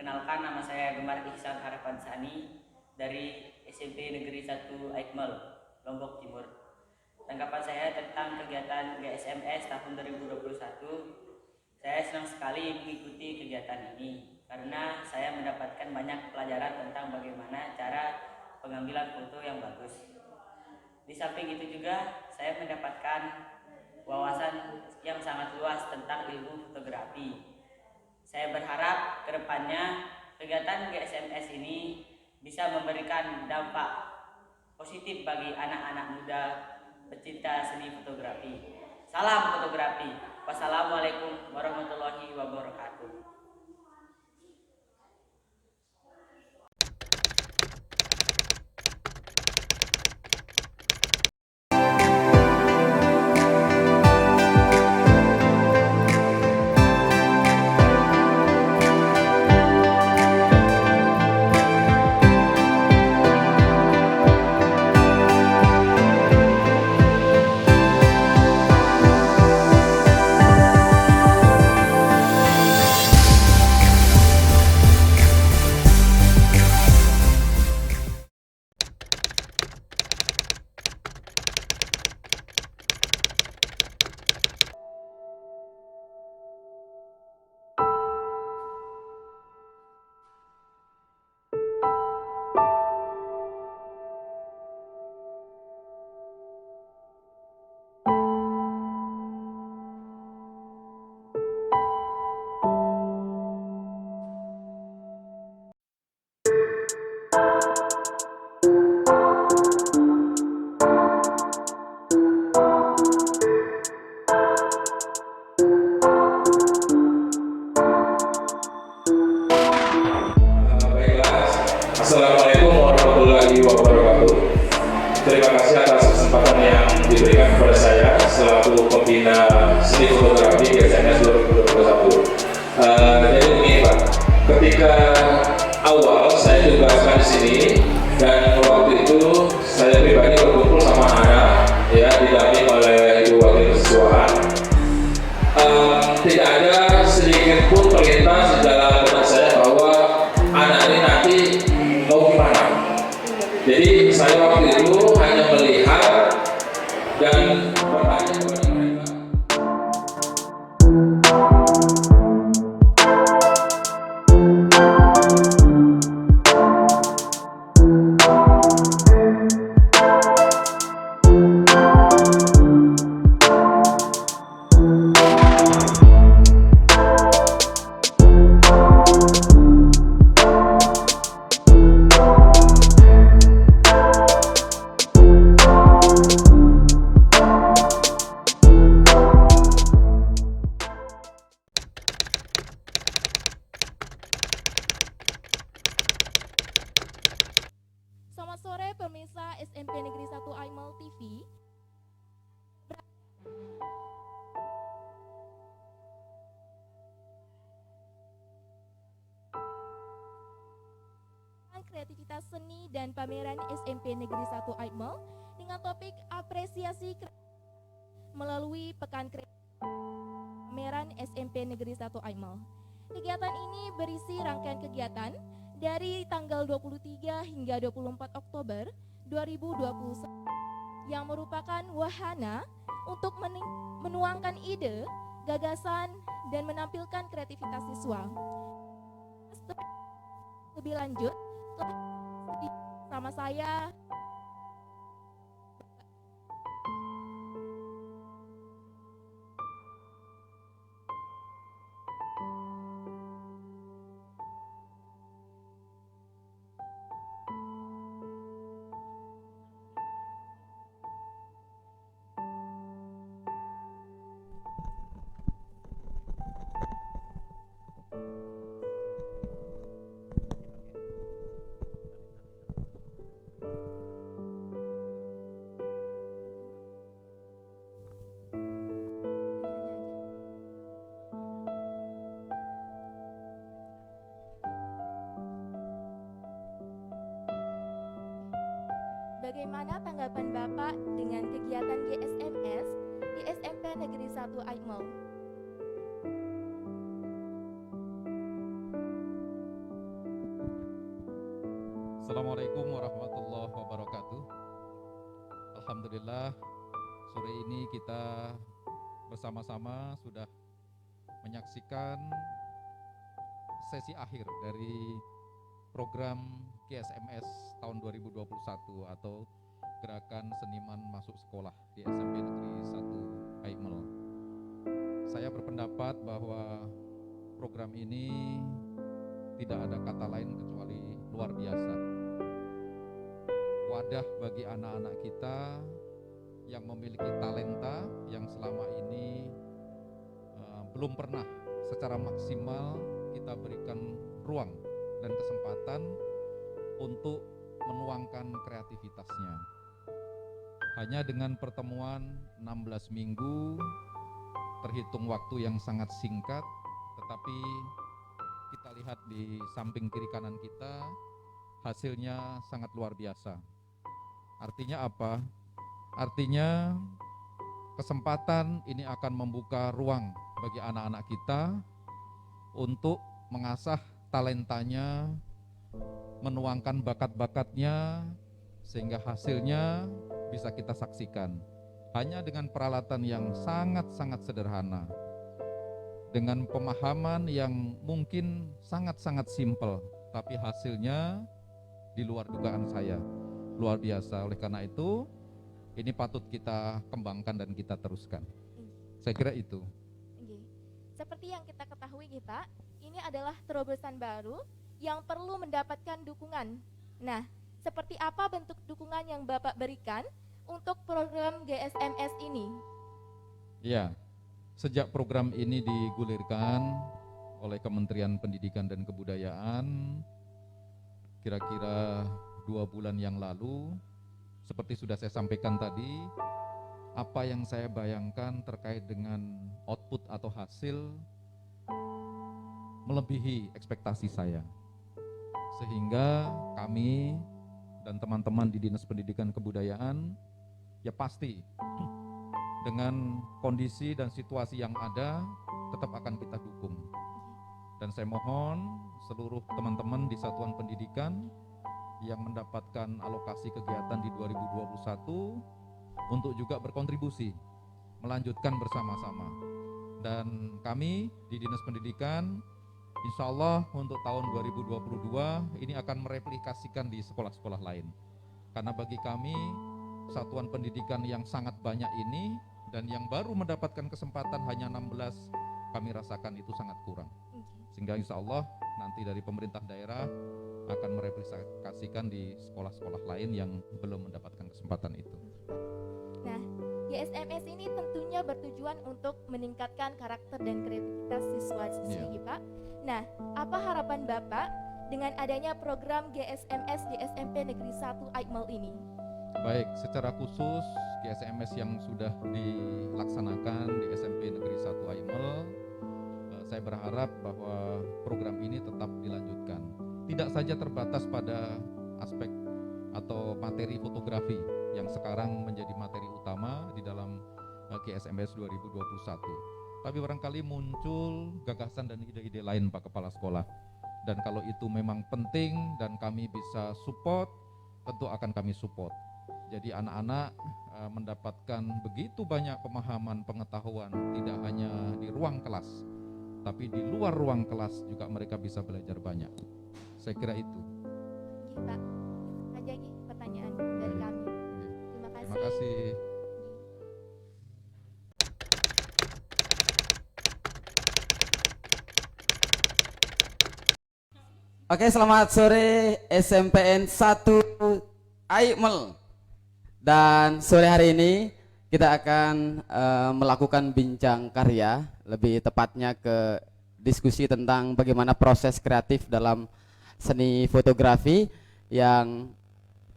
Perkenalkan, nama saya Gemar Ihsan Harapan Sani dari SMP Negeri 1 Aikmal, Lombok Timur. Tanggapan saya tentang kegiatan GSMS tahun 2021, saya senang sekali mengikuti kegiatan ini karena saya mendapatkan banyak pelajaran tentang bagaimana cara pengambilan foto yang bagus. Di samping itu juga saya mendapatkan wawasan yang sangat luas tentang ilmu fotografi. Saya berharap kedepannya kegiatan GSMS ini bisa memberikan dampak positif bagi anak-anak muda pecinta seni fotografi. Salam fotografi. Wassalamualaikum warahmatullahi wabarakatuh. Assalamualaikum warahmatullahi wabarakatuh. Terima kasih atas kesempatan yang diberikan kepada saya selaku pembina seni fotografi GSMS 2021. Jadi begini Pak, ketika awal saya ditugaskan di sini dan waktu itu saya pribadi berkumpul sama anak ya didampingi oleh Ibu Wakil Kesesuaian. Tidak ada sedikit pun terlintas di dalam benak saya bahwa anak ini nanti mau gimana. Jadi saya waktu itu hanya melihat dan bertanya kepada mereka. Selamat sore pemirsa SMP Negeri 1 Aimal TV. Kreativitas seni dan pameran SMP Negeri 1 Aimal dengan topik apresiasi melalui Pekan Pameran SMP Negeri 1 Aimal. Kegiatan ini berisi rangkaian kegiatan dari tanggal 23 hingga 24 Oktober 2021 yang merupakan wahana untuk menuangkan ide, gagasan, dan menampilkan kreativitas siswa. Lebih lanjut, sama saya Bagaimana tanggapan Bapak dengan kegiatan GSMS di SMP Negeri 1 Aikmal? Assalamualaikum warahmatullahi wabarakatuh. Alhamdulillah, sore ini kita bersama-sama sudah menyaksikan sesi akhir dari program GSMS tahun 2021 atau Gerakan Seniman Masuk Sekolah di SMP Negeri 1 Aimel. Saya berpendapat bahwa program ini tidak ada kata lain kecuali luar biasa. Wadah bagi anak-anak kita yang memiliki talenta yang selama ini belum pernah secara maksimal kita berikan ruang dan kesempatan untuk menuangkan kreativitasnya. Hanya dengan pertemuan 16 minggu, terhitung waktu yang sangat singkat, tetapi kita lihat di samping kiri kanan kita, hasilnya sangat luar biasa. Artinya apa? Artinya kesempatan ini akan membuka ruang bagi anak-anak kita untuk mengasah talentanya, menuangkan bakat-bakatnya, sehingga hasilnya bisa kita saksikan. Hanya dengan peralatan yang sangat-sangat sederhana, dengan pemahaman yang mungkin sangat-sangat simpel, tapi hasilnya di luar dugaan saya. Luar biasa. Oleh karena itu, ini patut kita kembangkan dan kita teruskan. Saya kira itu. Seperti yang kita ketahui Pak, ini adalah terobosan baru yang perlu mendapatkan dukungan. Nah, seperti apa bentuk dukungan yang Bapak berikan untuk program GSMS ini? Ya, sejak program ini digulirkan oleh Kementerian Pendidikan dan Kebudayaan, kira-kira 2 bulan yang lalu, seperti sudah saya sampaikan tadi, apa yang saya bayangkan terkait dengan output atau hasil melebihi ekspektasi saya. Sehingga kami dan teman-teman di Dinas Pendidikan Kebudayaan ya pasti dengan kondisi dan situasi yang ada tetap akan kita dukung. Dan saya mohon seluruh teman-teman di satuan pendidikan yang mendapatkan alokasi kegiatan di 2021 untuk juga berkontribusi, melanjutkan bersama-sama. Dan kami di Dinas Pendidikan, insya Allah untuk tahun 2022 ini akan mereplikasikan di sekolah-sekolah lain. Karena bagi kami, satuan pendidikan yang sangat banyak ini, dan yang baru mendapatkan kesempatan hanya 16, kami rasakan itu sangat kurang. Sehingga insya Allah nanti dari pemerintah daerah akan mereplikasikan di sekolah-sekolah lain yang belum mendapatkan kesempatan itu. Nah, GSMS ini tentunya bertujuan untuk meningkatkan karakter dan kreativitas siswa-siswi Pak. Nah, apa harapan Bapak dengan adanya program GSMS di SMP Negeri 1 Aimel ini? Baik, secara khusus GSMS yang sudah dilaksanakan di SMP Negeri 1 Aimel, saya berharap bahwa program ini tetap dilanjutkan. Tidak saja terbatas pada aspek atau materi fotografi yang sekarang menjadi materi utama di dalam GSMS 2021. Tapi barangkali muncul gagasan dan ide-ide lain Pak Kepala Sekolah. Dan kalau itu memang penting dan kami bisa support, tentu akan kami support. Jadi anak-anak mendapatkan begitu banyak pemahaman, pengetahuan, tidak hanya di ruang kelas, tapi di luar ruang kelas juga mereka bisa belajar banyak. Saya kira itu. Pak, saja pertanyaan dari kami. Terima kasih. Terima kasih. Oke, selamat sore SMPN 1 Aimel. Dan sore hari ini kita akan melakukan bincang karya, lebih tepatnya ke diskusi tentang bagaimana proses kreatif dalam seni fotografi, yang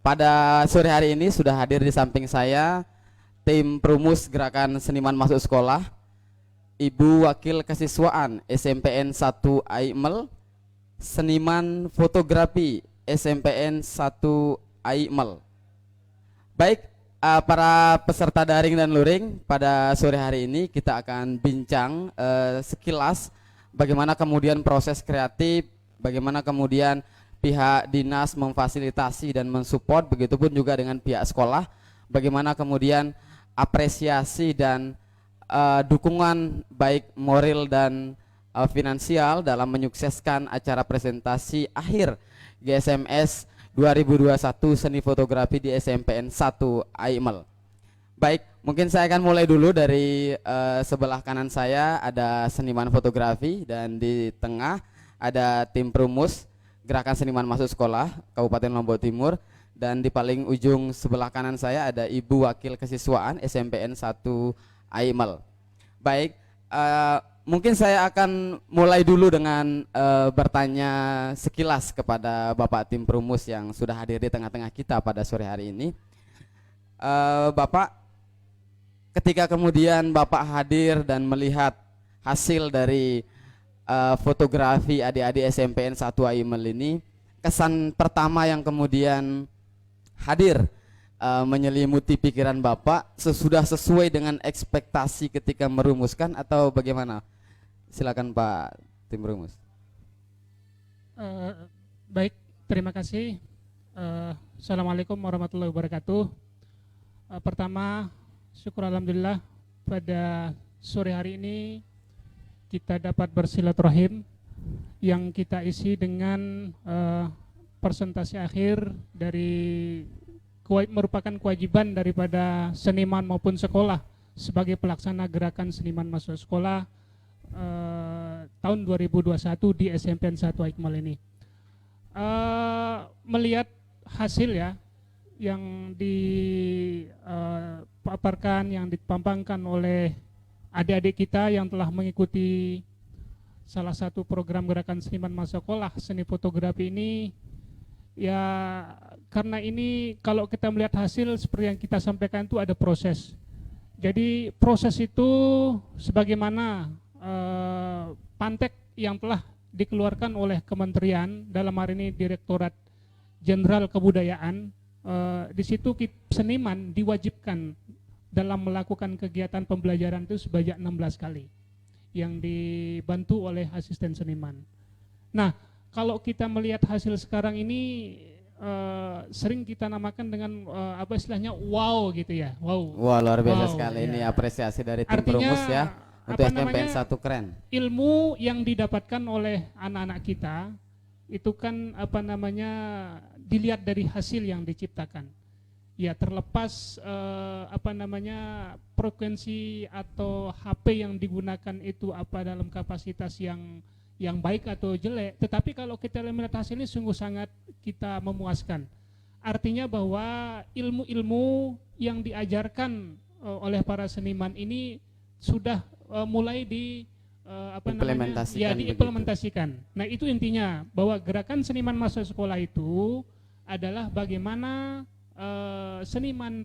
pada sore hari ini sudah hadir di samping saya tim perumus Gerakan Seniman Masuk Sekolah, Ibu Wakil Kesiswaan SMPN 1 Aimel, Seniman Fotografi SMPN 1 Aimel. Baik, para peserta daring dan luring, pada sore hari ini kita akan bincang sekilas bagaimana kemudian proses kreatif, bagaimana kemudian pihak dinas memfasilitasi dan mensupport, begitupun juga dengan pihak sekolah, bagaimana kemudian apresiasi dan dukungan baik moral dan finansial dalam menyukseskan acara presentasi akhir GSMS 2021 Seni Fotografi di SMPN 1 Aimel. Baik, mungkin saya akan mulai dulu dari sebelah kanan saya ada seniman fotografi, dan di tengah ada tim Perumus Gerakan Seniman Masuk Sekolah Kabupaten Lombok Timur, dan di paling ujung sebelah kanan saya ada Ibu Wakil Kesiswaan SMPN 1 Aimel. Baik, mungkin saya akan mulai dulu dengan bertanya sekilas kepada Bapak tim Perumus yang sudah hadir di tengah-tengah kita pada sore hari ini. Bapak, ketika kemudian Bapak hadir dan melihat hasil dari fotografi adik-adik SMPN 1 Aimel ini, kesan pertama yang kemudian hadir menyelimuti pikiran Bapak sudah sesuai dengan ekspektasi ketika merumuskan atau bagaimana? Silakan Pak tim Perumus. Baik, terima kasih. Assalamualaikum warahmatullahi wabarakatuh. Pertama, syukur alhamdulillah pada sore hari ini kita dapat bersilaturahim yang kita isi dengan presentasi akhir dari merupakan kewajiban daripada seniman maupun sekolah sebagai pelaksana gerakan seniman masuk sekolah tahun 2021 di SMPN 1 Aimel ini. Melihat hasil ya yang dipaparkan, yang dipampangkan oleh adik-adik kita yang telah mengikuti salah satu program gerakan seniman masuk sekolah seni fotografi ini, ya karena ini kalau kita melihat hasil seperti yang kita sampaikan itu ada proses. Jadi proses itu sebagaimana pantek yang telah dikeluarkan oleh kementerian, dalam hari ini Direktorat Jenderal Kebudayaan, di situ seniman diwajibkan dalam melakukan kegiatan pembelajaran itu sebanyak 16 kali yang dibantu oleh asisten seniman. Nah, kalau kita melihat hasil sekarang ini sering kita namakan dengan apa istilahnya wow gitu ya. Wow. Wah, luar biasa Wow, sekali ya. ini apresiasi dari tim Artinya, Perumus ya untuk apa SMPN namanya, 1 keren. ilmu yang didapatkan oleh anak-anak kita itu kan apa namanya dilihat dari hasil yang diciptakan. Ya terlepas apa namanya frekuensi atau HP yang digunakan itu apa dalam kapasitas yang baik atau jelek, tetapi kalau kita melihat hasilnya sungguh sangat kita memuaskan. Artinya bahwa ilmu-ilmu yang diajarkan oleh para seniman ini sudah mulai diimplementasikan. Nah, itu intinya bahwa gerakan seniman masuk sekolah itu adalah bagaimana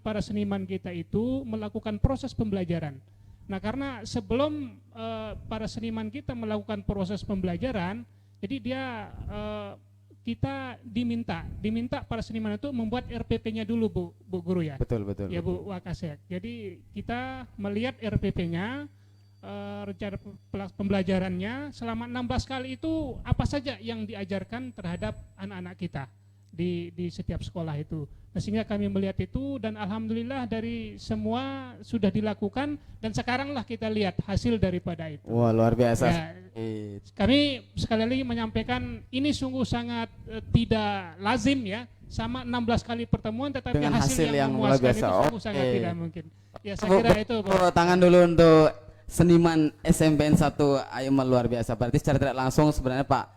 para seniman kita itu melakukan proses pembelajaran. Nah, karena sebelum para seniman kita melakukan proses pembelajaran, jadi kita diminta para seniman itu membuat RPP-nya dulu, Bu Guru ya. Betul. Ya Bu Wakasek. Jadi kita melihat RPP-nya, rencana pembelajarannya selama 16 kali itu apa saja yang diajarkan terhadap anak-anak kita di setiap sekolah itu. Nah, sehingga kami melihat itu dan alhamdulillah dari semua sudah dilakukan dan sekaranglah kita lihat hasil daripada itu. Wah, luar biasa. Ya, kami sekali lagi menyampaikan ini sungguh sangat tidak lazim ya, sama 16 kali pertemuan tetapi Dengan hasil yang luar memuaskan biasa. itu sungguh sangat Oke. tidak mungkin. Ya, saya kira itu. Tangan dulu untuk seniman SMPN 1 Aimel, luar biasa. Berarti secara tidak langsung sebenarnya Pak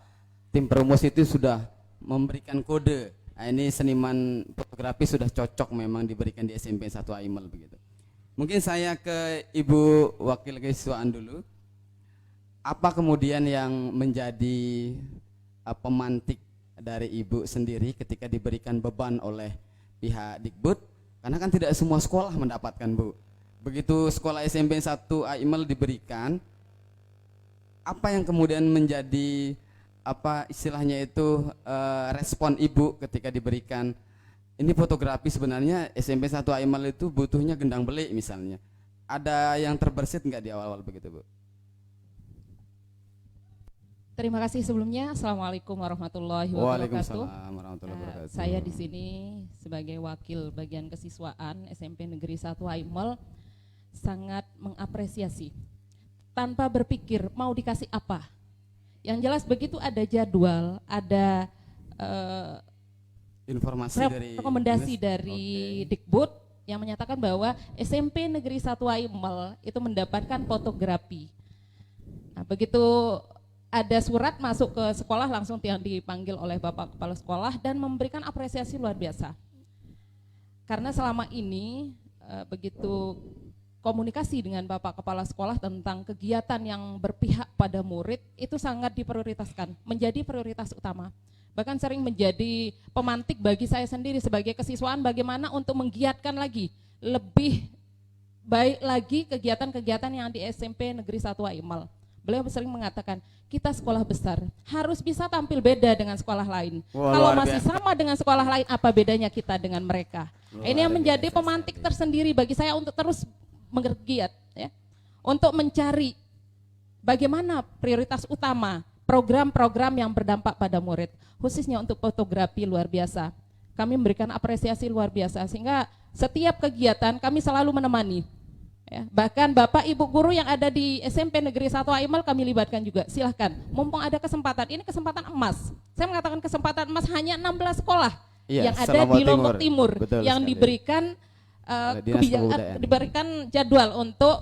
tim Perumus itu sudah memberikan kode. Nah, ini seniman fotografi sudah cocok memang diberikan di SMPN 1 Aimel begitu. Mungkin saya ke Ibu Wakil Kesiswaan dulu. Apa kemudian yang menjadi pemantik dari Ibu sendiri ketika diberikan beban oleh pihak Dikbud? Karena kan tidak semua sekolah mendapatkan, Bu. Begitu sekolah SMPN 1 Aimel diberikan, apa yang kemudian menjadi apa istilahnya itu respon Ibu ketika diberikan ini fotografi? Sebenarnya SMP 1 Aimel itu butuhnya gendang belik misalnya. Ada yang terbersit nggak di awal-awal begitu, Bu? Terima kasih sebelumnya. Assalamualaikum warahmatullahi wabarakatuh. Waalaikumsalam warahmatullahi wabarakatuh. Saya di sini sebagai wakil bagian kesiswaan SMP Negeri 1 Aimel sangat mengapresiasi. Tanpa berpikir mau dikasih apa. Yang jelas begitu ada jadwal, ada Informasi dari rekomendasi Dinas? dari Oke. Dikbud yang menyatakan bahwa SMP Negeri 1 Aimel itu mendapatkan fotografi. Nah, begitu ada surat masuk ke sekolah langsung yang dipanggil oleh Bapak Kepala Sekolah dan memberikan apresiasi luar biasa. Karena selama ini begitu komunikasi dengan Bapak Kepala Sekolah tentang kegiatan yang berpihak pada murid itu sangat diprioritaskan, menjadi prioritas utama. Bahkan sering menjadi pemantik bagi saya sendiri sebagai kesiswaan bagaimana untuk menggiatkan lagi, lebih baik lagi kegiatan-kegiatan yang di SMP Negeri 1 Aimel. Beliau sering mengatakan, kita sekolah besar harus bisa tampil beda dengan sekolah lain. Wah, Kalau luar masih biasa. sama dengan sekolah lain, apa bedanya kita dengan mereka? Luar Ini yang menjadi biasa pemantik sekali. tersendiri bagi saya untuk terus menggiat, ya, untuk mencari bagaimana prioritas utama program-program yang berdampak pada murid, khususnya untuk fotografi luar biasa. Kami memberikan apresiasi luar biasa sehingga setiap kegiatan kami selalu menemani. Ya, bahkan Bapak Ibu guru yang ada di SMP Negeri 1 Aimel kami libatkan juga. Silahkan, mumpung ada kesempatan, ini kesempatan emas. Saya mengatakan kesempatan emas hanya 16 sekolah Iya, yang ada se-Lombok di Lombok Timur. Timur Betul yang sekali. diberikan Oleh Dinas Kebudayaan. diberikan jadwal untuk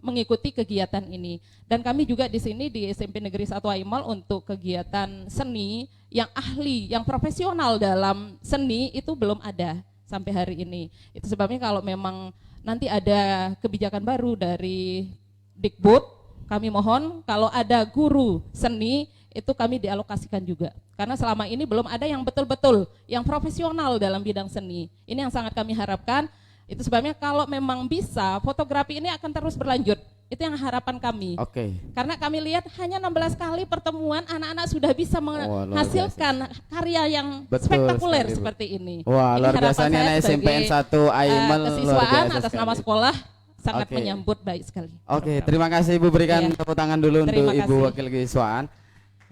mengikuti kegiatan ini. Dan kami juga di sini di SMP Negeri 1 Aimel untuk kegiatan seni yang ahli, yang profesional dalam seni itu belum ada sampai hari ini. Itu sebabnya kalau memang nanti ada kebijakan baru dari Dikbud, kami mohon kalau ada guru seni itu kami dialokasikan juga. Karena selama ini belum ada yang betul-betul yang profesional dalam bidang seni. Ini yang sangat kami harapkan. Itu sebabnya kalau memang bisa fotografi ini akan terus berlanjut. Itu yang harapan kami. Oke. Karena kami lihat hanya 16 kali pertemuan anak-anak sudah bisa luar menghasilkan karya yang Betul spektakuler sekali, Bu. seperti ini. Wah, Ini luar harapan biasa nih saya anak sebagai, SMPN 1 Aimel luar kesiswaan biasa atas nama sekali. sekolah sangat Oke. menyambut baik sekali. Oke, terima kasih Ibu, berikan Iya. tepuk tangan dulu untuk Terima Ibu kasih. Wakil Kesiswaan.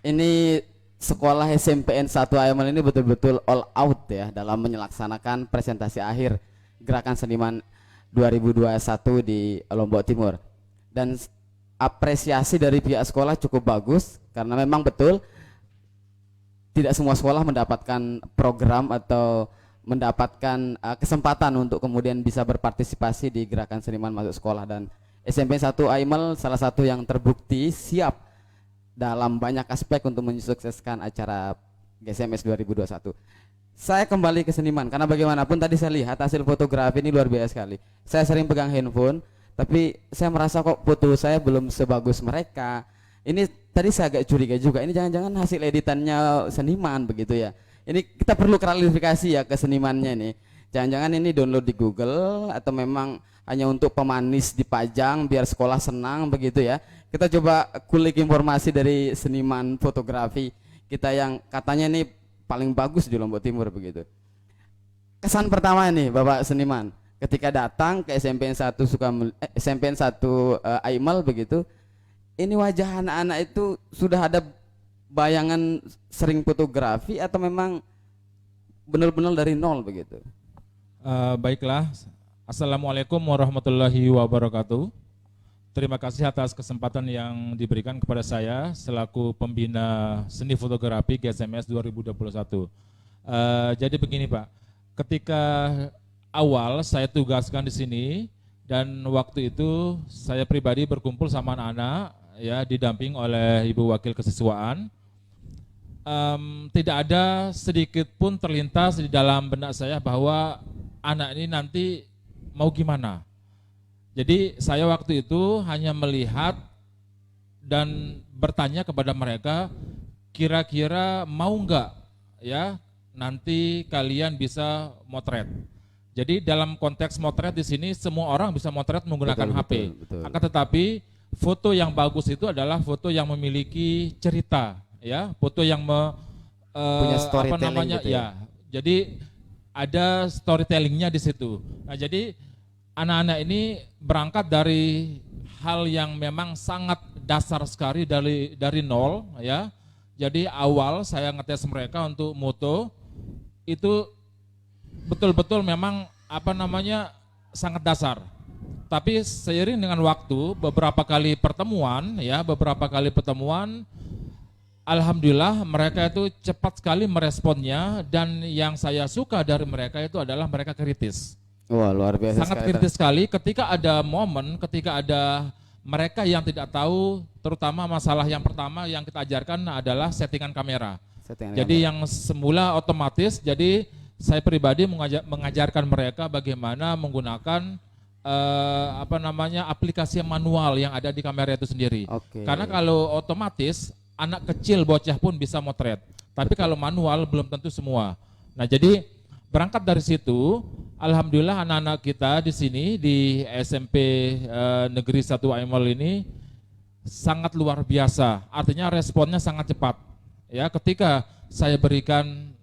Ini sekolah SMPN 1 Aimel ini betul-betul all out ya dalam menyelaksanakan presentasi akhir Gerakan Seniman 2021 di Lombok Timur. Dan apresiasi dari pihak sekolah cukup bagus karena memang betul tidak semua sekolah mendapatkan program atau mendapatkan kesempatan untuk kemudian bisa berpartisipasi di Gerakan Seniman Masuk Sekolah, dan SMP 1 Aimel salah satu yang terbukti siap dalam banyak aspek untuk mensukseskan acara GSMS 2021. Saya kembali ke seniman karena bagaimanapun tadi saya lihat hasil fotografi ini luar biasa sekali. Saya sering pegang handphone, tapi saya merasa kok foto saya belum sebagus mereka. Ini tadi saya agak curiga juga, ini jangan-jangan hasil editannya seniman begitu ya. Ini kita perlu klarifikasi ya ke senimannya nih. Jangan-jangan ini download di Google atau memang hanya untuk pemanis dipajang biar sekolah senang begitu ya. Kita coba kulik informasi dari seniman fotografi kita yang katanya ini paling bagus di Lombok Timur begitu. Kesan pertama nih Bapak seniman ketika datang ke SMPN 1 SMPN 1 Aimel begitu. Ini wajah anak-anak itu sudah ada bayangan sering fotografi atau memang benar-benar dari nol begitu? Baiklah, Assalamualaikum warahmatullahi wabarakatuh. Terima kasih atas kesempatan yang diberikan kepada saya selaku pembina seni fotografi GSMS 2021. Jadi begini Pak, ketika awal saya tugaskan di sini dan waktu itu saya pribadi berkumpul sama anak-anak ya didamping oleh Ibu Wakil Kesiswaan. Tidak ada sedikit pun terlintas di dalam benak saya bahwa anak ini nanti mau gimana. Jadi saya waktu itu hanya melihat dan bertanya kepada mereka, kira-kira mau enggak ya nanti kalian bisa motret. Jadi dalam konteks motret di sini semua orang bisa motret menggunakan Betul, HP. betul. Akan tetapi foto yang bagus itu adalah foto yang memiliki cerita, ya, foto yang Punya storytelling gitu ya. Jadi ada storytellingnya di situ. Nah jadi anak-anak ini berangkat dari hal yang memang sangat dasar sekali dari nol ya. Jadi awal saya ngetes mereka untuk moto itu betul-betul memang sangat dasar. Tapi seiring dengan waktu, beberapa kali pertemuan, alhamdulillah mereka itu cepat sekali meresponnya, dan yang saya suka dari mereka itu adalah mereka kritis. Wah, luar biasa. Sangat kritis sekali ketika ada momen, ketika ada mereka yang tidak tahu, terutama masalah yang pertama yang kita ajarkan adalah settingan kamera. Jadi yang semula otomatis, jadi saya pribadi mengajarkan mereka bagaimana menggunakan aplikasi manual yang ada di kamera itu sendiri. Karena kalau otomatis anak kecil bocah pun bisa motret, tapi kalau manual belum tentu semua. Nah, jadi berangkat dari situ, alhamdulillah anak-anak kita di sini di SMP Negeri 1 Aimol ini sangat luar biasa. Artinya responnya sangat cepat. Ya, ketika saya berikan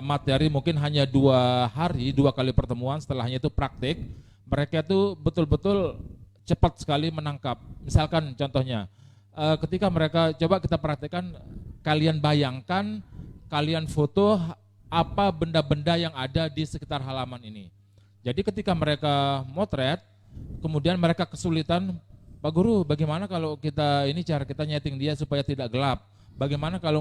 materi mungkin hanya 2 hari, 2 kali pertemuan, setelahnya itu praktik, mereka itu betul-betul cepat sekali menangkap. Misalkan contohnya, ketika mereka coba kita praktekkan, kalian bayangkan, kalian foto apa benda-benda yang ada di sekitar halaman ini. Jadi ketika mereka motret, kemudian mereka kesulitan, Pak Guru, bagaimana kalau kita ini cara kita nyeting dia supaya tidak gelap? Bagaimana kalau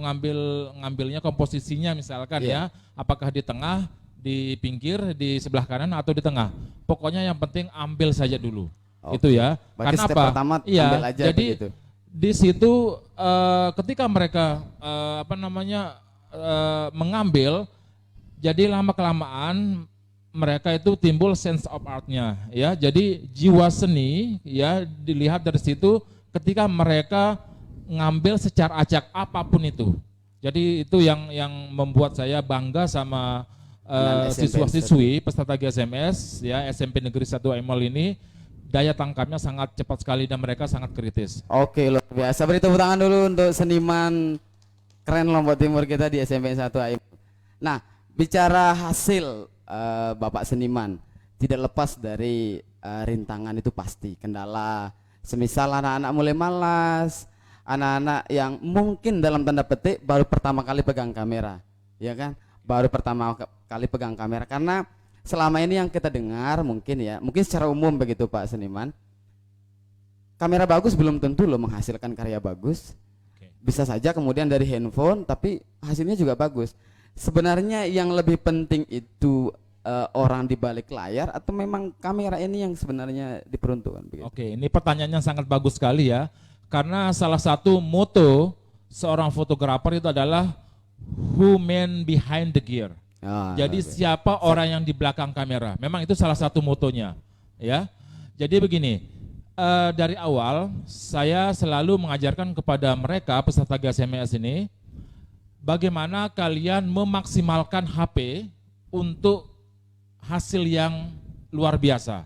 ngambilnya komposisinya misalkan ya, apakah di tengah, di pinggir, di sebelah kanan atau di tengah? Pokoknya yang penting ambil saja dulu. Itu ya. Berarti Karena step apa? pertama Iya, ambil aja jadi begitu. di situ ketika mereka mengambil, jadi lama-kelamaan mereka itu timbul sense of art-nya, ya. Jadi jiwa seni, ya, dilihat dari situ ketika mereka ngambil secara acak apapun itu. Jadi itu yang membuat saya bangga sama siswa-siswi peserta GSMS, ya, SMP Negeri 1 Aimol ini. Daya tangkapnya sangat cepat sekali dan mereka sangat kritis. Oke, luar biasa. Beri tepuk tangan dulu untuk seniman keren Lombok Timur kita di SMP 1 Aimol. Nah, bicara hasil Bapak seniman, tidak lepas dari rintangan itu pasti, kendala. Semisal anak-anak mulai malas, anak-anak yang mungkin dalam tanda petik baru pertama kali pegang kamera, ya kan? Baru pertama kali pegang kamera, karena selama ini yang kita dengar mungkin secara umum begitu Pak seniman, kamera bagus belum tentu loh menghasilkan karya bagus. Bisa saja kemudian dari handphone tapi hasilnya juga bagus. Sebenarnya yang lebih penting itu orang di balik layar atau memang kamera ini yang sebenarnya diperuntukkan begitu? Oke, ini pertanyaannya sangat bagus sekali ya. Karena salah satu moto seorang fotografer itu adalah who man behind the gear. Jadi siapa orang yang di belakang kamera? Memang itu salah satu motonya, ya. Jadi begini, dari awal saya selalu mengajarkan kepada mereka peserta GSMS ini bagaimana kalian memaksimalkan HP untuk hasil yang luar biasa.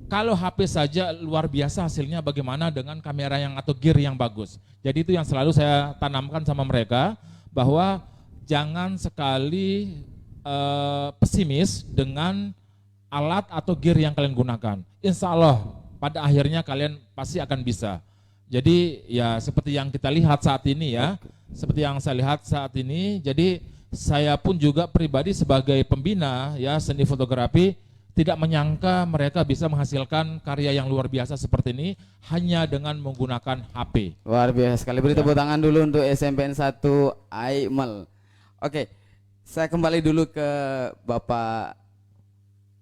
Kalau HP saja luar biasa hasilnya, bagaimana dengan kamera yang atau gear yang bagus? Jadi itu yang selalu saya tanamkan sama mereka, bahwa jangan sekali pesimis dengan alat atau gear yang kalian gunakan. Insya Allah pada akhirnya kalian pasti akan bisa. Jadi ya seperti yang kita lihat saat ini ya, seperti yang saya lihat saat ini. Jadi saya pun juga pribadi sebagai pembina ya seni fotografi tidak menyangka mereka bisa menghasilkan karya yang luar biasa seperti ini hanya dengan menggunakan HP. Luar biasa sekali. Beri tepuk tangan dulu untuk SMPN 1 Aimol. Oke, saya kembali dulu ke Bapak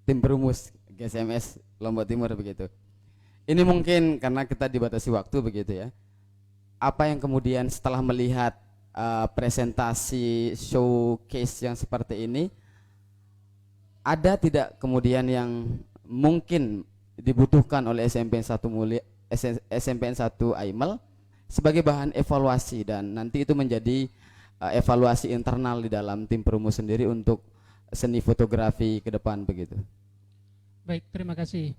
tim perumus GSMS Lombok Timur begitu. Ini mungkin karena kita dibatasi waktu begitu ya. Apa yang kemudian setelah melihat presentasi showcase yang seperti ini, ada tidak kemudian yang mungkin dibutuhkan oleh SMPN 1 Aimol sebagai bahan evaluasi, dan nanti itu menjadi evaluasi internal di dalam tim perumus sendiri untuk seni fotografi ke depan begitu. Baik, terima kasih.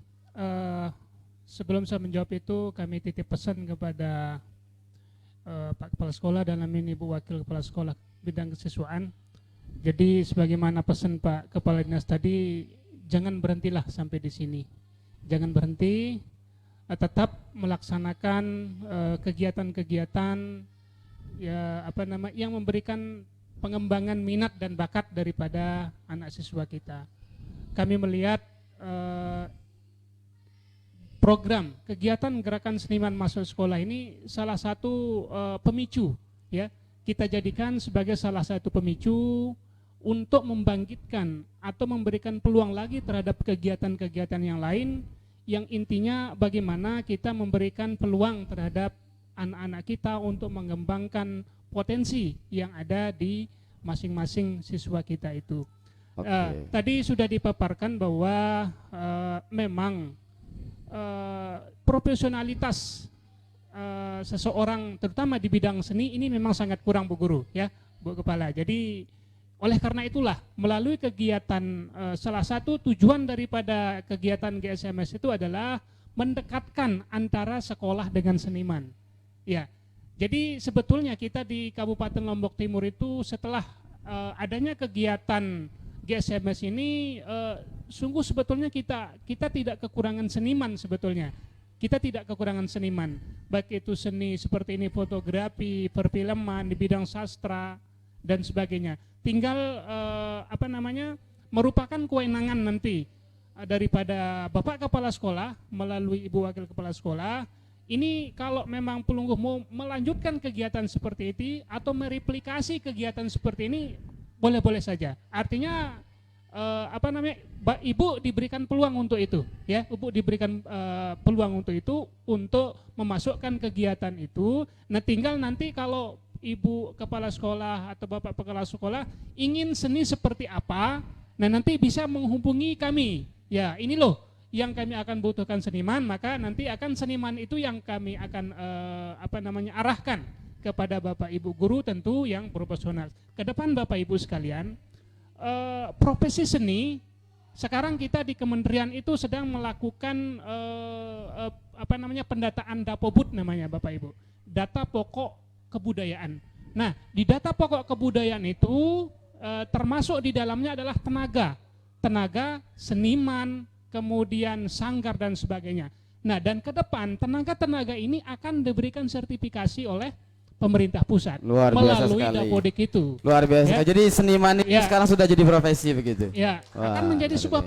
Sebelum saya menjawab itu, kami titip pesan kepada Pak Kepala Sekolah dan amin Ibu Wakil Kepala Sekolah bidang kesiswaan. Jadi sebagaimana pesan Pak Kepala Dinas tadi, jangan berhentilah sampai di sini. Jangan berhenti, tetap melaksanakan kegiatan-kegiatan yang memberikan pengembangan minat dan bakat daripada anak siswa kita. Kami melihat program kegiatan gerakan seniman masuk sekolah ini salah satu pemicu, ya, kita jadikan sebagai salah satu pemicu untuk membangkitkan atau memberikan peluang lagi terhadap kegiatan-kegiatan yang lain, yang intinya bagaimana kita memberikan peluang terhadap anak-anak kita untuk mengembangkan potensi yang ada di masing-masing siswa kita itu. Tadi sudah dipaparkan bahwa memang profesionalitas seseorang terutama di bidang seni ini memang sangat kurang, Bu Guru, ya, Bu Kepala. Jadi oleh karena itulah melalui kegiatan salah satu tujuan daripada kegiatan GSMS itu adalah mendekatkan antara sekolah dengan seniman. Ya. Jadi sebetulnya kita di Kabupaten Lombok Timur itu setelah adanya kegiatan GSMS ini sungguh sebetulnya kita tidak kekurangan seniman sebetulnya. Kita tidak kekurangan seniman, baik itu seni seperti ini, fotografi, perfilman, di bidang sastra dan sebagainya. Tinggal merupakan kewenangan nanti daripada Bapak Kepala Sekolah melalui Ibu Wakil Kepala Sekolah. Ini kalau memang Pelungguh mau melanjutkan kegiatan seperti ini atau mereplikasi kegiatan seperti ini, boleh-boleh saja. Artinya Ibu diberikan peluang untuk itu, ya. Ibu diberikan peluang untuk itu, untuk memasukkan kegiatan itu. Nah, tinggal nanti kalau Ibu Kepala Sekolah atau Bapak Kepala Sekolah ingin seni seperti apa, nah nanti bisa menghubungi kami. Ya, ini loh yang kami akan butuhkan seniman, maka nanti akan seniman itu yang kami akan arahkan kepada Bapak Ibu guru tentu yang profesional. Ke depan Bapak Ibu sekalian, profesi seni sekarang kita di kementerian itu sedang melakukan pendataan Dapobud namanya, Bapak Ibu. Data pokok kebudayaan. Nah, di data pokok kebudayaan itu termasuk di dalamnya adalah tenaga seniman, kemudian sanggar dan sebagainya. Nah, dan ke depan tenaga-tenaga ini akan diberikan sertifikasi oleh pemerintah pusat melalui Dapodik itu. Luar biasa. Ya. Jadi seniman ini sekarang sudah jadi profesi begitu. Ya, akan menjadi sebuah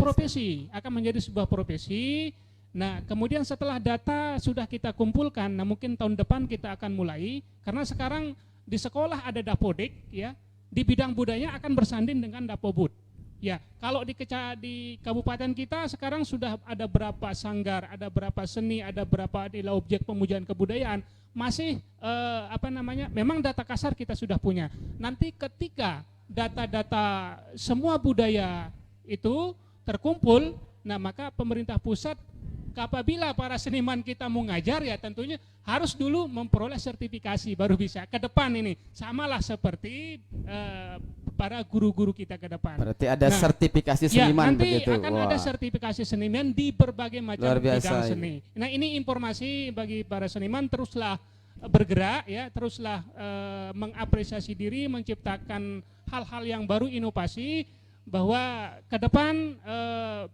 profesi, Nah, kemudian setelah data sudah kita kumpulkan, nah mungkin tahun depan kita akan mulai, karena sekarang di sekolah ada Dapodik, ya, di bidang budaya akan bersanding dengan Dapobud. Ya, kalau di kabupaten kita sekarang sudah ada berapa sanggar, ada berapa seni, ada berapa objek pemujaan kebudayaan, masih memang data kasar kita sudah punya. Nanti ketika data-data semua budaya itu terkumpul, nah maka pemerintah pusat apabila para seniman kita mau ngajar, ya tentunya harus dulu memperoleh sertifikasi baru bisa. Ke depan ini samalah seperti para guru-guru kita ke depan. Berarti ada sertifikasi seniman nanti begitu. Akan ada sertifikasi seniman di berbagai macam bidang seni. Nah, ini informasi bagi para seniman, teruslah bergerak, ya, teruslah mengapresiasi diri, menciptakan hal-hal yang baru, inovasi, bahwa ke depan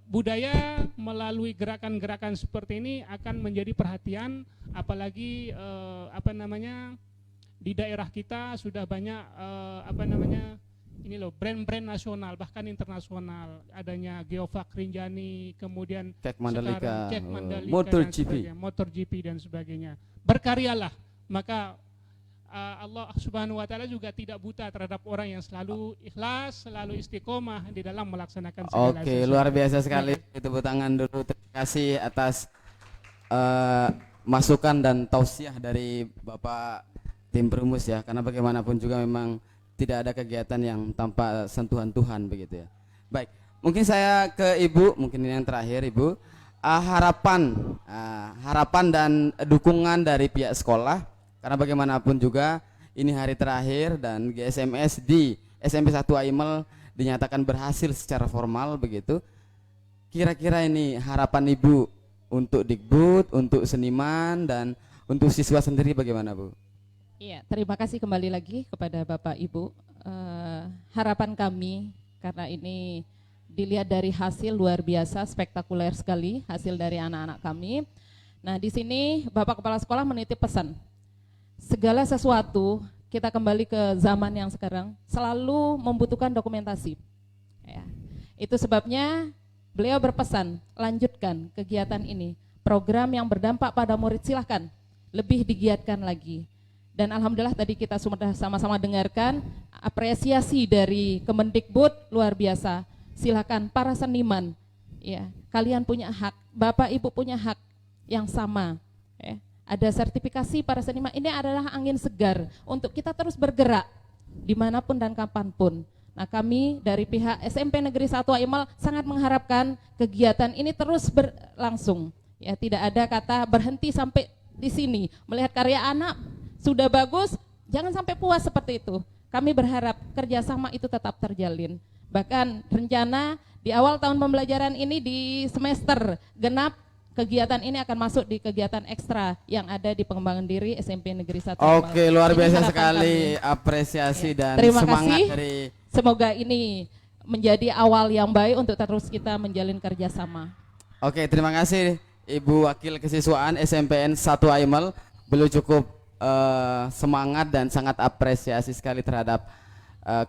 budaya melalui gerakan-gerakan seperti ini akan menjadi perhatian, apalagi di daerah kita sudah banyak brand-brand nasional bahkan internasional, adanya Geofak Rinjani, kemudian Cek Mandalika, MotoGP dan sebagainya. Berkaryalah, maka Allah Subhanahu wa taala juga tidak buta terhadap orang yang selalu ikhlas, selalu istiqomah di dalam melaksanakan segala sesuatu. Oke, luar biasa sekali. Tepuk tangan dulu. Terima kasih atas masukan dan tausiah dari Bapak tim perumus, ya. Karena bagaimanapun juga memang tidak ada kegiatan yang tanpa sentuhan Tuhan begitu, ya. Baik, mungkin saya ke Ibu, mungkin ini yang terakhir, Ibu. Harapan dan dukungan dari pihak sekolah. Karena bagaimanapun juga ini hari terakhir dan GSMS di SMP 1 Aimel dinyatakan berhasil secara formal begitu. Kira-kira ini harapan Ibu untuk Dikbud, untuk seniman dan untuk siswa sendiri bagaimana, Bu? Iya, terima kasih kembali lagi kepada Bapak Ibu. Harapan kami, karena ini dilihat dari hasil luar biasa, spektakuler sekali hasil dari anak-anak kami. Nah, di sini Bapak Kepala Sekolah menitip pesan. Segala sesuatu kita kembali ke zaman yang sekarang selalu membutuhkan dokumentasi. Ya. Itu sebabnya beliau berpesan, lanjutkan kegiatan ini. Program yang berdampak pada murid silahkan lebih digiatkan lagi. Dan alhamdulillah tadi kita sudah sama-sama dengarkan apresiasi dari Kemendikbud luar biasa. Silakan para seniman, ya, kalian punya hak, Bapak Ibu punya hak yang sama. Ya. Ada sertifikasi para seniman, ini adalah angin segar untuk kita terus bergerak dimanapun dan kapanpun. Nah, kami dari pihak SMP Negeri 1 Aimal sangat mengharapkan kegiatan ini terus berlangsung. Ya, tidak ada kata berhenti sampai di sini. Melihat karya anak sudah bagus, jangan sampai puas seperti itu. Kami berharap kerjasama itu tetap terjalin. Bahkan rencana di awal tahun pembelajaran ini di semester genap, kegiatan ini akan masuk di kegiatan ekstra yang ada di pengembangan diri SMP Negeri 1. Oke, luar biasa sekali apresiasi dan terima semangat kasih. dari. Semoga ini menjadi awal yang baik untuk terus kita menjalin kerjasama. Oke, terima kasih Ibu Wakil Kesiswaan SMPN 1 Aimal. Beliau cukup semangat dan sangat apresiasi sekali terhadap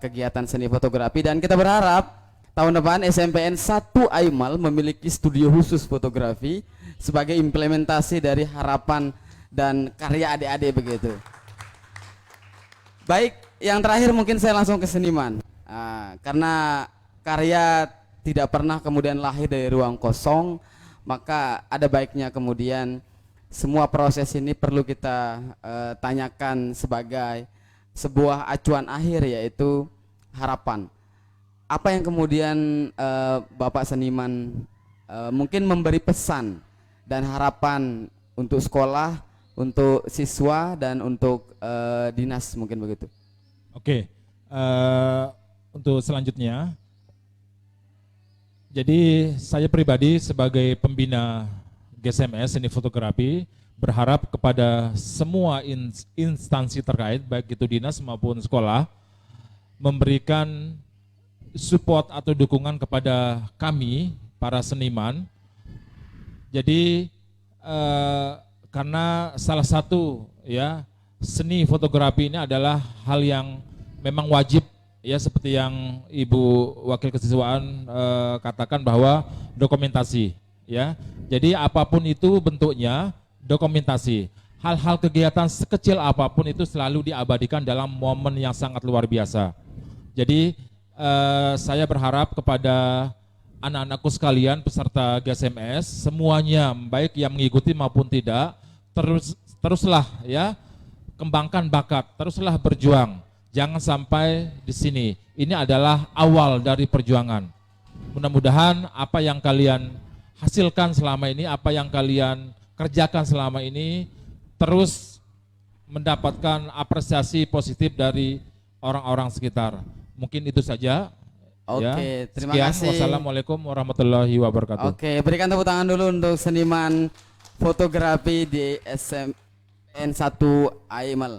kegiatan seni fotografi, dan kita berharap tahun depan SMPN 1 Aimal memiliki studio khusus fotografi sebagai implementasi dari harapan dan karya adik-adik begitu. Baik, yang terakhir mungkin saya langsung ke seniman. Karena karya tidak pernah kemudian lahir dari ruang kosong, maka ada baiknya kemudian semua proses ini perlu kita tanyakan sebagai sebuah acuan akhir, yaitu harapan. Apa yang kemudian Bapak seniman mungkin memberi pesan dan harapan untuk sekolah, untuk siswa, dan untuk dinas, mungkin begitu. Oke, untuk selanjutnya, jadi saya pribadi sebagai pembina GSMS Seni Fotografi berharap kepada semua instansi terkait, baik itu dinas maupun sekolah, memberikan support atau dukungan kepada kami para seniman. Jadi karena salah satu ya seni fotografi ini adalah hal yang memang wajib ya, seperti yang Ibu Wakil Kesiswaan katakan bahwa dokumentasi ya. Jadi apapun itu bentuknya dokumentasi. Hal-hal kegiatan sekecil apapun itu selalu diabadikan dalam momen yang sangat luar biasa. Jadi saya berharap kepada anak-anakku sekalian peserta GSMS semuanya, baik yang mengikuti maupun tidak, teruslah ya kembangkan bakat, teruslah berjuang. Jangan sampai di sini. Ini adalah awal dari perjuangan. Mudah-mudahan apa yang kalian hasilkan selama ini, apa yang kalian kerjakan selama ini terus mendapatkan apresiasi positif dari orang-orang sekitar. Mungkin itu saja. Oke, ya. Terima Sekian, kasih. Wassalamualaikum warahmatullahi wabarakatuh. Oke, berikan tepuk tangan dulu untuk seniman fotografi di SMPN 1 Aimal.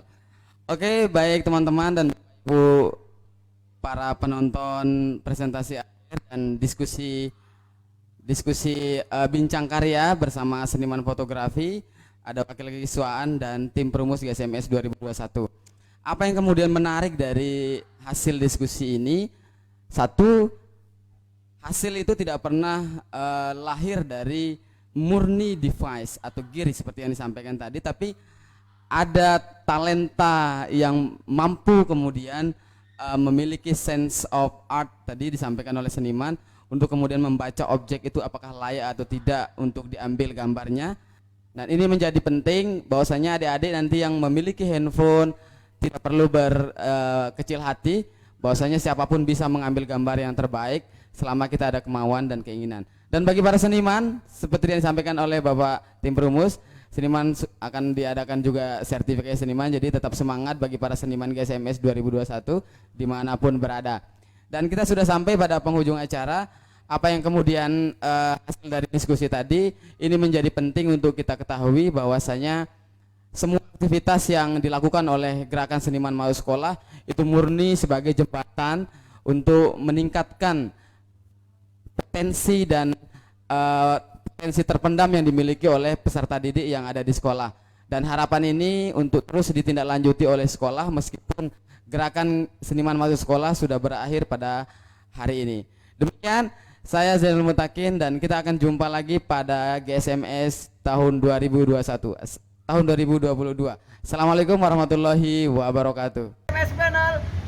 Oke, baik teman-teman dan Bu, para penonton presentasi akhir dan diskusi bincang karya bersama seniman fotografi, ada Wakil Kesiswaan dan tim Perumus GSMS 2021. Apa yang kemudian menarik dari hasil diskusi ini? Satu, hasil itu tidak pernah lahir dari murni device atau gear seperti yang disampaikan tadi, tapi ada talenta yang mampu kemudian memiliki sense of art tadi disampaikan oleh seniman untuk kemudian membaca objek itu apakah layak atau tidak untuk diambil gambarnya. Dan ini menjadi penting bahwasanya adik-adik nanti yang memiliki handphone tidak perlu berkecil hati, bahwasanya siapapun bisa mengambil gambar yang terbaik selama kita ada kemauan dan keinginan. Dan bagi para seniman, seperti yang disampaikan oleh Bapak tim Perumus, seniman akan diadakan juga sertifikasi seniman, jadi tetap semangat bagi para seniman GSMS 2021 dimanapun berada. Dan kita sudah sampai pada penghujung acara. Apa yang kemudian hasil dari diskusi tadi, ini menjadi penting untuk kita ketahui bahwasanya semua aktivitas yang dilakukan oleh Gerakan Seniman Mau Sekolah itu murni sebagai jembatan untuk meningkatkan potensi dan potensi terpendam yang dimiliki oleh peserta didik yang ada di sekolah. Dan harapan ini untuk terus ditindaklanjuti oleh sekolah meskipun gerakan seniman masuk sekolah sudah berakhir pada hari ini. Demikian, saya Zainul Mutakin dan kita akan jumpa lagi pada GSMS tahun 2022. Assalamualaikum warahmatullahi wabarakatuh. GSMS Panel